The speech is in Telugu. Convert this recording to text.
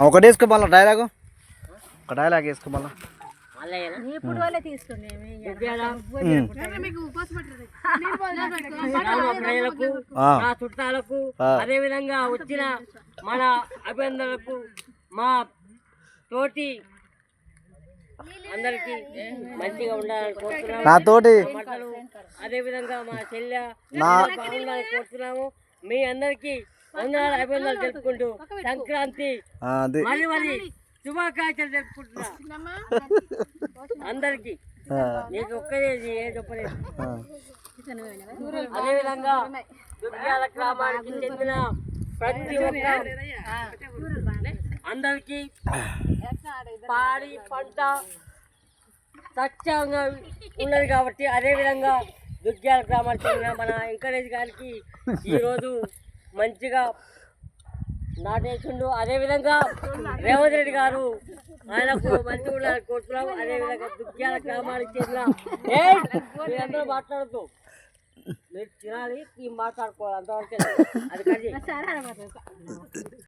ఒకటి వేసుకోవాలా డైలాగు, ఒక డైలాగ్ వేసుకోవాలా. చుట్టాలకు అదే విధంగా వచ్చిన మన అభినందనలకు మా తోటి అందరికి మంచిగా ఉండాలని కోరుతున్నాము. నాతోటి అదే విధంగా మా చెల్లె బాగుండాలని కోరుతున్నాము. మీ అందరికి వందనాలు అభినందనలు తెలుపుకుంటూ సంక్రాంతి మరి మరి శుభాకాంక్షలు తెలుపుకుంటున్నా అందరికి. నీకు ఒక్కడే ఏ చెప్పలేదు. అదేవిధంగా దుర్గాల గ్రామానికి చెందిన ప్రతి ఒక్క అందరికి పాడి పంట సత్యంగా ఉన్నది కాబట్టి అదేవిధంగా దుర్గాల గ్రామానికి చెందిన మన వెంకటేష్ గారికి ఈరోజు మంచిగా నాటేసిండు. అదేవిధంగా రేవంత్ రెడ్డి గారు ఆయనకు మంచిగా ఉండాలని కోరుతున్నాం. అదేవిధంగా దుర్గాల గ్రామానికి చెందిన మీరందరూ మాట్లాడుతూ మీరు తినాలి, మాట్లాడుకోవాలి అంతవరకే. అది